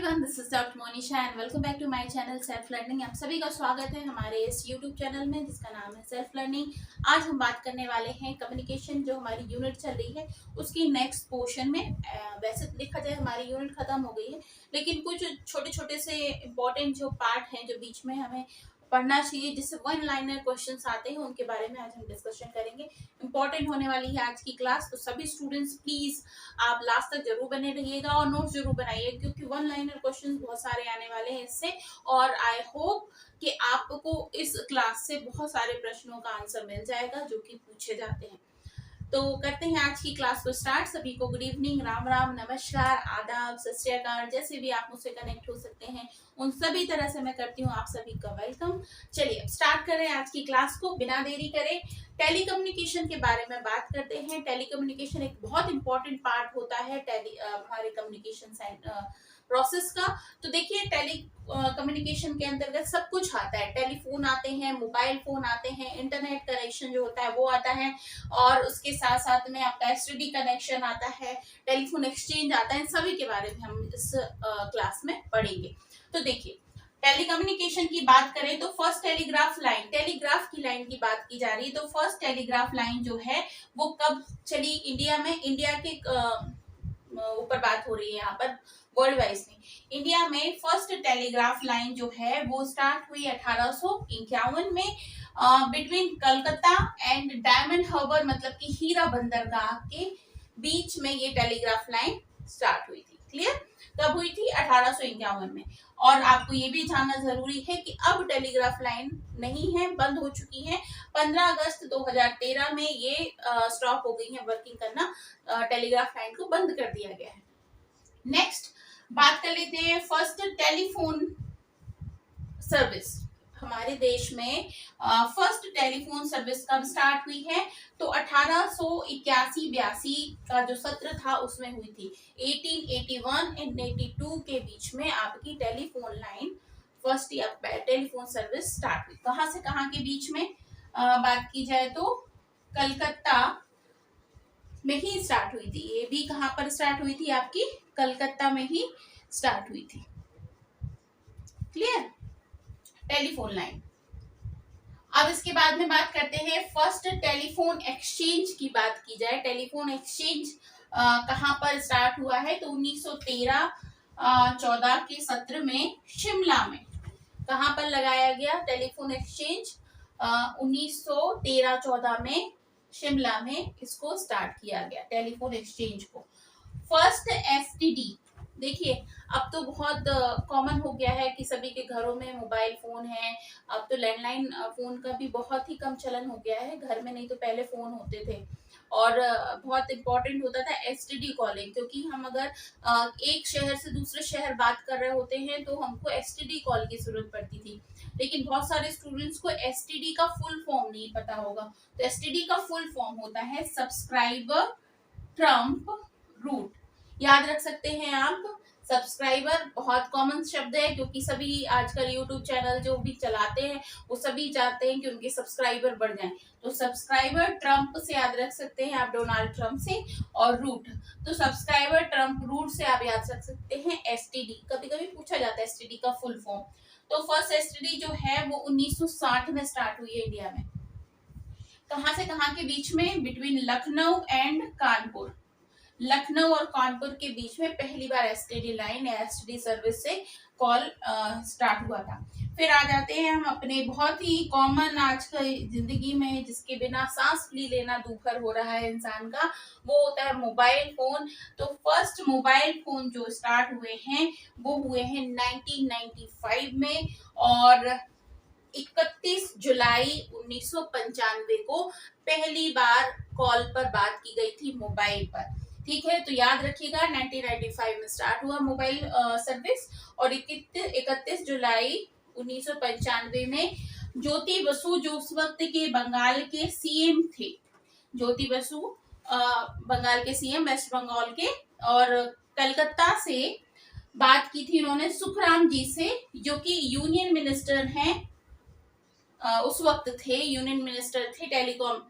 Everyone, this is doctor Monisha and welcome back to my channel self learning. आप सभी का स्वागत है हमारे इस यूट्यूब चैनल में जिसका नाम है सेल्फ लर्निंग। आज हम बात करने वाले हैं कम्युनिकेशन, जो हमारी यूनिट चल रही है उसकी नेक्स्ट पोर्शन में। वैसे देखा जाए हमारी यूनिट खत्म हो गई है, लेकिन कुछ छोटे छोटे से इम्पोर्टेंट जो पार्ट हैं जो बीच में हमें पढ़ना चाहिए, जिससे वन लाइनर क्वेश्चंस आते हैं, उनके बारे में आज हम डिस्कशन करेंगे। इंपॉर्टेंट होने वाली है आज की क्लास, तो सभी स्टूडेंट्स प्लीज आप लास्ट तक जरूर बने रहिएगा और नोट्स जरूर बनाइए, क्योंकि वन लाइनर क्वेश्चंस बहुत सारे आने वाले हैं इससे। और आई होप कि आपको इस क्लास से बहुत सारे प्रश्नों का आंसर मिल जाएगा जो कि पूछे जाते हैं। तो करते हैं आज की क्लास को स्टार्ट। सभी को गुड इवनिंग, राम राम, नमस्कार, आदाब, सत श्री अकाल। जैसे भी आप मुझसे कनेक्ट हो सकते हैं उन सभी तरह से मैं करती हूँ आप सभी का वेलकम। चलिए अब स्टार्ट करें आज की क्लास को, बिना देरी करे टेलीकम्युनिकेशन के बारे में बात करते हैं। टेलीकम्युनिकेशन एक बहुत इंपॉर्टेंट पार्ट होता है हमारे कम्युनिकेशन प्रोसेस का। तो देखिए टेली कम्युनिकेशन के अंतर्गत सब कुछ आता है। टेलीफोन आते हैं, मोबाइल फोन आते हैं, इंटरनेट कनेक्शन जो होता है वो आता है, और उसके साथ साथ में आपका एसटीडी कनेक्शन आता है, टेलीफोन एक्सचेंज आता है। इन सभी के बारे में हम इस क्लास में पढ़ेंगे। तो देखिए टेलीकम्युनिकेशन की बात करें तो फर्स्ट टेलीग्राफ लाइन, टेलीग्राफ की लाइन की बात की जा रही है। तो फर्स्ट टेलीग्राफ लाइन जो है वो कब चली इंडिया में? इंडिया के ऊपर बात हो रही है यहाँ पर, वर्ल्ड वाइज नहीं। इंडिया में फर्स्ट टेलीग्राफ लाइन जो है वो स्टार्ट हुई 1851 में बिटवीन कलकत्ता एंड डायमंड हार्बर, मतलब कि हीरा बंदरगाह के बीच में ये टेलीग्राफ लाइन स्टार्ट हुई थी। क्लियर? कब हुई थी? 1851 में। और आपको ये भी जानना जरूरी है कि अब टेलीग्राफ लाइन नहीं है, बंद हो चुकी है। 15 अगस्त 2013 में ये स्टॉप हो गई है वर्किंग करना, टेलीग्राफ लाइन को बंद कर दिया गया है। नेक्स्ट बात कर लेते हैं फर्स्ट टेलीफोन सर्विस। हमारे देश में फर्स्ट टेलीफोन सर्विस कब स्टार्ट हुई है? तो 1881-82 का जो सत्र था उसमें हुई थी। 1881 एंड 82 के बीच में आपकी telephone line first telephone service start हुई। कहाँ से कहाँ के बीच में बात की जाए तो कलकत्ता में ही स्टार्ट हुई थी। ये भी कहाँ पर स्टार्ट हुई थी? आपकी कलकत्ता में ही स्टार्ट हुई थी। क्लियर? Telephone line. अब इसके बाद में बात करते हैं फर्स्ट टेलीफोन एक्सचेंज की बात की जाए। टेलीफोन एक्सचेंज कहाँ पर स्टार्ट हुआ है? तो 1913-14 के सत्र में शिमला में। कहाँ पर लगाया गया टेलीफोन एक्सचेंज? 1913-14 में शिमला में इसको स्टार्ट किया गया टेलीफोन एक्सचेंज को। फर्स्ट एसटीडी, देखिए अब तो बहुत कॉमन हो गया है कि सभी के घरों में मोबाइल फोन है। अब तो लैंडलाइन फोन का भी बहुत ही कम चलन हो गया है घर में, नहीं तो पहले फोन होते थे। और बहुत इंपॉर्टेंट होता था एसटीडी कॉलिंग, क्योंकि हम अगर एक शहर से दूसरे शहर बात कर रहे होते हैं तो हमको एसटीडी कॉल की जरूरत पड़ती थी। लेकिन बहुत सारे स्टूडेंट्स को एसटीडी का फुल फॉर्म नहीं पता होगा। तो एसटीडी का फुल फॉर्म होता है सब्सक्राइबर ट्रम्प रूट। याद रख सकते हैं आप। सब्सक्राइबर बहुत कॉमन शब्द है, क्योंकि सभी आजकल यूट्यूब चैनल जो भी चलाते हैं वो सभी चाहते हैं कि उनके सब्सक्राइबर बढ़ जाएं। तो सब्सक्राइबर ट्रम्प से याद रख सकते हैं आप, डोनाल्ड ट्रम्प से। और रूट, तो सब्सक्राइबर ट्रम्प रूट से आप याद रख सकते हैं एसटीडी। कभी कभी पूछा जाता है एसटीडी का फुल फॉर्म। तो फर्स्ट एसटीडी जो है वो 1960 में स्टार्ट हुई है इंडिया में। कहाँ से कहाँ के बीच में? Between Lucknow and Kanpur. लखनऊ और कानपुर के बीच में पहली बार एसटीडी लाइन या एसटीडी सर्विस से कॉल स्टार्ट हुआ था। फिर आ जाते हैं हम अपने बहुत ही कॉमन आज की जिंदगी में, जिसके बिना सांस भी लेना दूभर हो रहा है इंसान का, वो होता है मोबाइल फोन। तो फर्स्ट मोबाइल फोन जो स्टार्ट हुए हैं वो हुए हैं 1995 में, और 31 जुलाई 1995 को पहली बार कॉल पर बात की गई थी मोबाइल पर। ठीक है, तो याद रखिएगा 1995 में स्टार्ट हुआ मोबाइल सर्विस, और 31 जुलाई 1995 में ज्योति बसु, जो उस वक्त के बंगाल के सीएम थे, ज्योति बसु बंगाल के सीएम वेस्ट बंगाल के, और कलकत्ता से बात की थी उन्होंने सुखराम जी से, जो कि यूनियन मिनिस्टर हैं उस वक्त थे, यूनियन मिनिस्टर थे, टेलीकॉम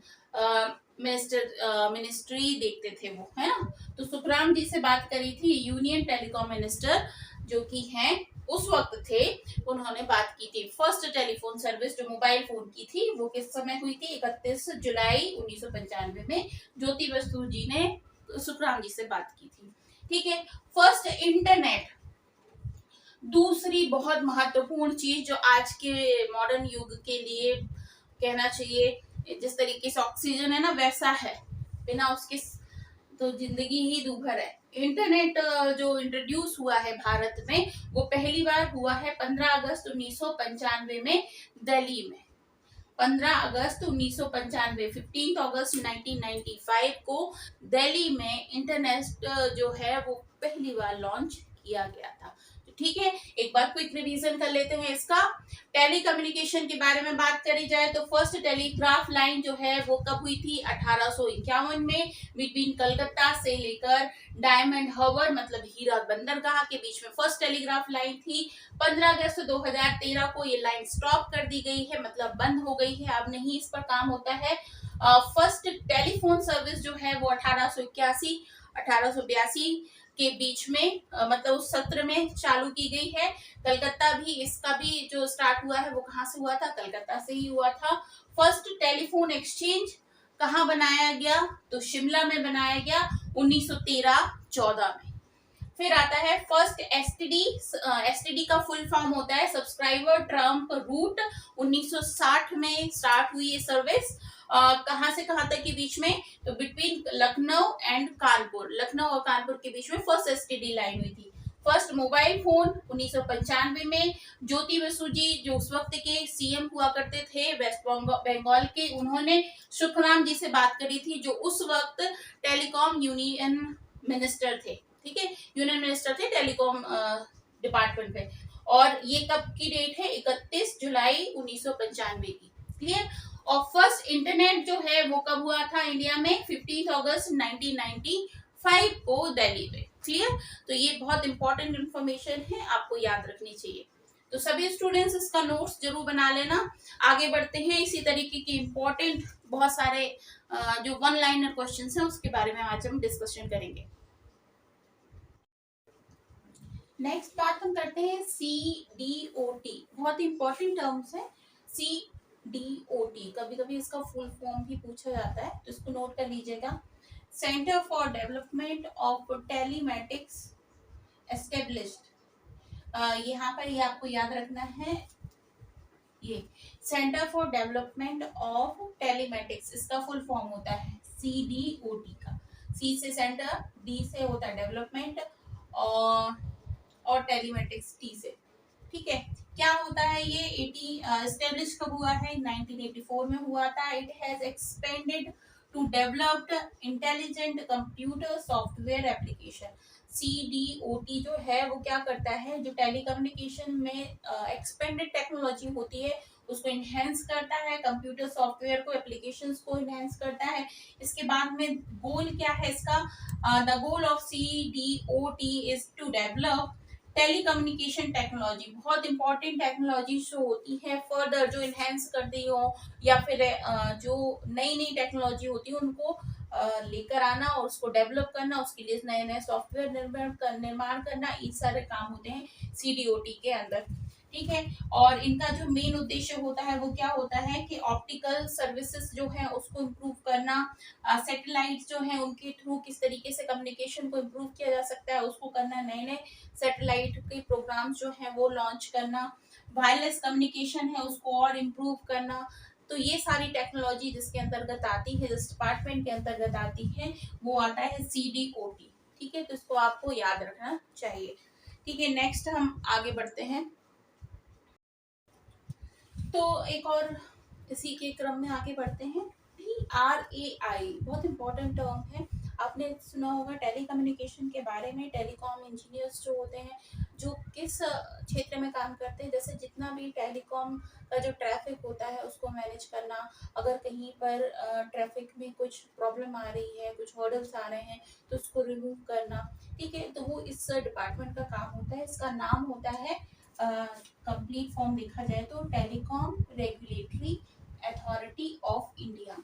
मिनिस्ट्री देखते थे वो, है ना। तो सुखराम जी से बात करी थी यूनियन टेलीकॉम मिनिस्टर जो कि हैं उस वक्त थे, उन्होंने बात की थी। फर्स्ट टेलीफोन सर्विस जो मोबाइल फोन की थी वो किस समय हुई थी? 31 जुलाई 1995 में ज्योति बसु जी ने सुखराम जी से बात की थी। ठीक है। फर्स्ट इंटरनेट, दूसरी बहुत महत्वपूर्ण चीज जो आज के मॉडर्न युग के लिए कहना चाहिए, जिस तरीके से ऑक्सीजन है ना वैसा है, बिना उसके तो जिंदगी ही दूभर है। इंटरनेट जो इंट्रोड्यूस हुआ है भारत में वो पहली बार हुआ है 15 अगस्त 1995 में दिल्ली में। 15 अगस्त 1995, 15 अगस्त 1995 को दिल्ली में इंटरनेट जो है वो पहली बार लॉन्च किया गया था। ठीक है, एक बार क्विक रिवीजन कर लेते हैं इसका। टेलीकम्युनिकेशन के बारे में बात करी जाए तो फर्स्ट टेलीग्राफ लाइन जो है वो कब हुई थी? 1851 में, बिटवीन कलकत्ता से लेकर डायमंड हार्बर मतलब हीरा बंदरगाह के बीच में फर्स्ट टेलीग्राफ लाइन थी। 15 अगस्त 2013 को ये लाइन स्टॉप कर दी गई है, मतलब बंद हो गई है, अब नहीं इस पर काम होता है। फर्स्ट टेलीफोन सर्विस जो है वो 1882 के बीच में मतलब उस सत्र में चालू की गई है। कलकत्ता भी, इसका भी जो स्टार्ट हुआ है वो कहाँ से हुआ था? कलकत्ता से ही हुआ था। फर्स्ट टेलीफोन एक्सचेंज कहाँ बनाया गया? तो शिमला में बनाया गया 1913-14 में। फिर आता है फर्स्ट एसटीडी। एसटीडी का फुल फॉर्म होता है सब्सक्राइबर ट्रम्प रूट। 1960 में स्टार्ट हुई ये सर्विस। कहां से कहां तक के बीच में? तो बिटवीन लखनऊ एंड कानपुर, लखनऊ और कानपुर के बीच में फर्स्ट एसटीडी लाइन हुई थी। फर्स्ट मोबाइल फोन 1995 में ज्योति बसु जी जो उस वक्त के सीएम हुआ करते थे वेस्ट बंगाल के, उन्होंने सुखराम जी से बात करी थी जो उस वक्त टेलीकॉम यूनियन मिनिस्टर थे। ठीक है, यूनियन मिनिस्टर थे टेलीकॉम डिपार्टमेंट पे। और ये कब की डेट है? 31 जुलाई 1995 की। क्लियर। और फर्स्ट इंटरनेट जो है वो कब हुआ था इंडिया में? 15 अगस्त 1995 को दिल्ली में। क्लियर। तो ये बहुत इंपॉर्टेंट इंफॉर्मेशन है, आपको याद रखनी चाहिए। तो सभी स्टूडेंट्स इसका नोट्स जरूर बना लेना। आगे बढ़ते हैं, इसी तरीके की इंपॉर्टेंट बहुत सारे जो वन लाइनर क्वेश्चंस हैं उसके बारे में आज हम डिस्कशन करेंगे। नेक्स्ट बात हम करते हैं CDOT। बहुत ही इंपॉर्टेंट टर्म्स है CDOT। कभी कभी इसका फुल फॉर्म भी पूछा जाता है तो इसको नोट कर लीजिएगा। Centre for development of telematics established. यहाँ पर ये आपको याद रखना है, ये centre for development of telematics, इसका फुल फॉर्म होता है CDOT का। C से सेंटर, D से होता है डेवलपमेंट और टेलीमेटिक्स T से। ठीक है, क्या होता है ये? एस्टेब्लिश कब हुआ है? 1984 में हुआ था। It has expanded to developed intelligent computer software application. CDOT जो है वो क्या करता है? जो टेलीकम्युनिकेशन में एक्सपेंडेड टेक्नोलॉजी होती है उसको इनहेंस करता है, कंप्यूटर सॉफ्टवेयर को, एप्लीकेशंस को इनहेंस करता है। इसके बाद में गोल क्या है इसका? The goal of CDOT is to develop telecommunication technology. बहुत इंपॉर्टेंट टेक्नोलॉजी जो होती है फर्दर जो इनहेंस कर दी हो या फिर जो नई नई टेक्नोलॉजी होती है उनको लेकर आना और उसको डेवलप करना, उसके लिए नए नए सॉफ्टवेयर निर्माण करना, ये सारे काम होते हैं CDOT के अंदर। ठीक है, और इनका जो मेन उद्देश्य होता है वो क्या होता है कि ऑप्टिकल सर्विसेज जो है उसको इम्प्रूव करना, सैटेलाइट जो है उनके थ्रू किस तरीके से कम्युनिकेशन को इम्प्रूव किया जा सकता है उसको करना, नए नए सैटेलाइट के प्रोग्राम्स जो है वो लॉन्च करना, वायरलेस कम्युनिकेशन है उसको और इम्प्रूव करना। तो ये सारी टेक्नोलॉजी जिसके अंतर्गत आती है, जिस डिपार्टमेंट के अंतर्गत आती है वो आता है CDOT। ठीक है, तो इसको आपको याद रखना चाहिए। ठीक है, नेक्स्ट हम आगे बढ़ते हैं। तो एक और इसी के क्रम में आगे बढ़ते हैं। TRAI बहुत इंपॉर्टेंट टर्म है, आपने सुना होगा टेलीकम्युनिकेशन के बारे में। टेलीकॉम इंजीनियर्स जो होते हैं जो किस क्षेत्र में काम करते हैं, जैसे जितना भी टेलीकॉम का जो ट्रैफिक होता है उसको मैनेज करना, अगर कहीं पर ट्रैफिक में कुछ प्रॉब्लम आ रही है, कुछ हर्डल्स आ रहे हैं तो उसको रिमूव करना। ठीक है, तो वो इस डिपार्टमेंट का काम होता है। इसका नाम होता है, कंप्लीट फॉर्म देखा जाए तो telecom regulatory authority of India.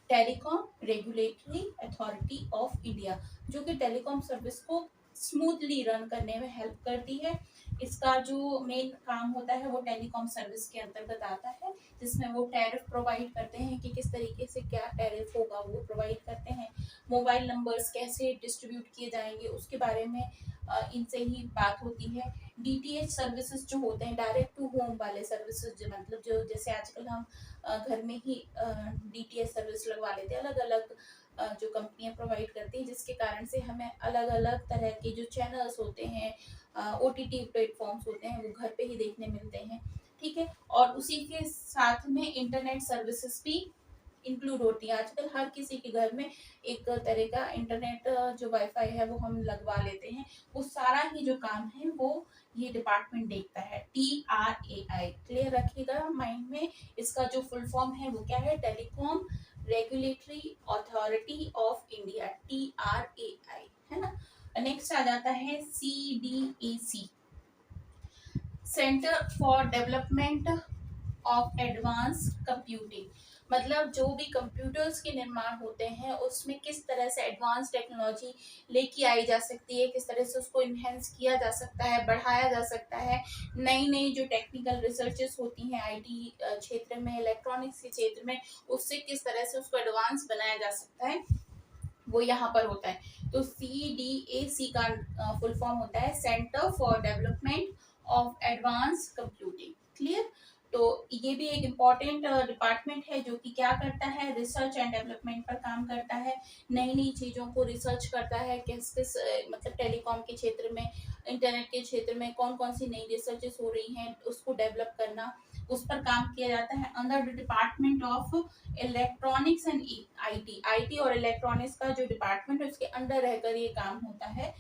Telecom regulatory authority of India जो कि टेलीकॉम सर्विस को स्मूथली रन करने में हेल्प करती है। इसका जो मेन काम होता है वो टेलीकॉम सर्विस के अंतर्गत आता है, जिसमें वो टैरिफ प्रोवाइड करते हैं कि किस तरीके से क्या टैरिफ होगा वो प्रोवाइड करते हैं। मोबाइल नंबर्स कैसे डिस्ट्रीब्यूट किए जाएंगे उसके बारे में इनसे ही बात होती है। डीटीएच सर्विसेज जो होते हैं, डायरेक्ट टू होम वाले सर्विसेज, मतलब जो जैसे आजकल हम घर में ही डीटीएच सर्विस लगवा लेते हैं, अलग अलग जो कंपनियां प्रोवाइड करती हैं, जिसके कारण से हमें अलग अलग तरह के जो चैनल्स होते हैं, ओटीटी प्लेटफॉर्म्स होते हैं, वो घर पे ही देखने मिलते हैं। ठीक है, और उसी के साथ में इंटरनेट सर्विसेज भी इंक्लूड होती है। आजकल हर किसी के घर में एक तरह का इंटरनेट जो वाईफाई है वो हम लगवा लेते हैं। वो सारा ही जो काम है वो ये डिपार्टमेंट देखता है, TRAI। क्लियर रखिएगा माइंड में, इसका जो फुल फॉर्म है वो क्या है, telecom regulatory authority of India, TRAI, है ना। नेक्स्ट आ जाता है CDAC, centre for development of advance computing. मतलब जो भी कंप्यूटर्स के निर्माण होते हैं उसमें किस तरह से एडवांस टेक्नोलॉजी लेके आई जा सकती है, किस तरह से उसको इन्हेंस किया जा सकता है, बढ़ाया जा सकता है। नई नई जो टेक्निकल रिसर्चेस होती हैं आईटी क्षेत्र में, इलेक्ट्रॉनिक्स के क्षेत्र में, उससे किस तरह से उसको एडवांस बनाया जा सकता है, वो यहाँ पर होता है। तो CDAC का फुल फॉर्म होता है centre for development of advance computing. Clear. तो ये भी एक इम्पॉर्टेंट डिपार्टमेंट है जो कि क्या करता है, रिसर्च एंड डेवलपमेंट पर काम करता है। नई नई चीज़ों को रिसर्च करता है, किस किस मतलब टेलीकॉम के क्षेत्र में, इंटरनेट के क्षेत्र में कौन कौन सी नई रिसर्चेस हो रही हैं, उसको डेवलप करना, उस पर काम किया जाता है under the department of electronics and IT और इलेक्ट्रॉनिक्स का जो डिपार्टमेंट है उसके अंडर रहकर ये काम होता है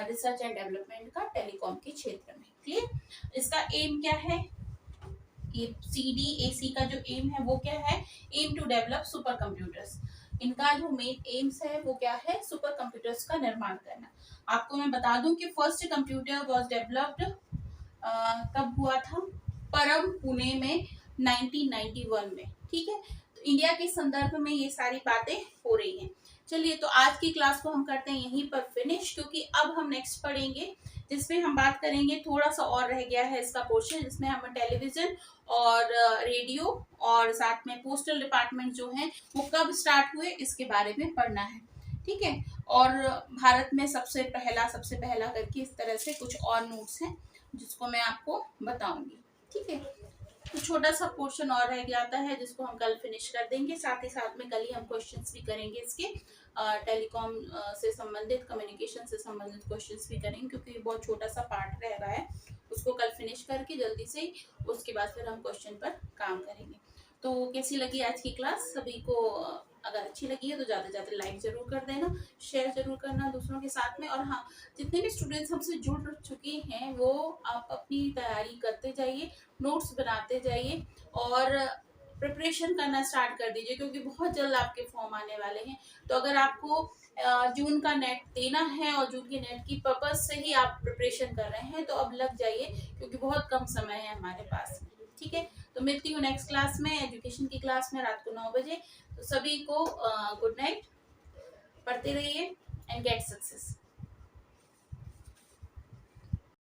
रिसर्च एंड डेवलपमेंट का टेलीकॉम के क्षेत्र में। क्लियर। इसका एम क्या है, ये CDAC का जो एम है वो क्या है, aim to develop super computers. इनका जो मेन एम्स है वो क्या है, सुपर कंप्यूटर्स का निर्माण करना। आपको मैं बता दूं कि फर्स्ट कंप्यूटर वाज डेवलप्ड कब हुआ था, परम पुणे में 1991 में। ठीक है, तो इंडिया के संदर्भ में ये सारी बातें हो रही हैं। चलिए, तो आज की क्लास को हम करते हैं यहीं पर फिनिश, क्योंकि अब हम नेक्स्ट पढ़ेंगे जिसमें हम बात करेंगे, थोड़ा सा और रह गया है इसका पोर्शन, जिसमें हम टेलीविजन और रेडियो और साथ में पोस्टल डिपार्टमेंट जो है वो कब स्टार्ट हुए इसके बारे में पढ़ना है। ठीक है, और भारत में सबसे पहला करके इस तरह से कुछ और नोट्स हैं जिसको मैं आपको बताऊंगी। ठीक है, तो छोटा सा पोर्शन और रह जाता है जिसको हम कल फिनिश कर देंगे। साथ ही साथ में कल ही हम क्वेश्चंस भी करेंगे इसके, टेलीकॉम से संबंधित, कम्युनिकेशन से संबंधित क्वेश्चंस भी करेंगे, क्योंकि बहुत छोटा सा पार्ट रह रहा है, उसको कल फिनिश करके जल्दी से उसके बाद फिर हम क्वेश्चन पर काम करेंगे। तो कैसी लगी आज की क्लास सभी को? अगर अच्छी लगी है तो ज़्यादा से ज़्यादा लाइक ज़रूर कर देना, शेयर ज़रूर करना दूसरों के साथ में। और हाँ, जितने भी स्टूडेंट्स हमसे जुड़ चुके हैं वो आप अपनी तैयारी करते जाइए, नोट्स बनाते जाइए और प्रिपरेशन करना स्टार्ट कर दीजिए, क्योंकि बहुत जल्द आपके फॉर्म आने वाले हैं। तो अगर आपको जून का नेट देना है और जून के नेट की पर्पज से ही आप प्रिपरेशन कर रहे हैं तो अब लग जाइए, क्योंकि बहुत कम समय है हमारे पास। ठीक है, तो मिलती हूँ नेक्स्ट क्लास में, एजुकेशन की क्लास में, रात को 9 बजे। तो सभी को गुड नाइट, पढ़ते रहिए एंड गेट सक्सेस।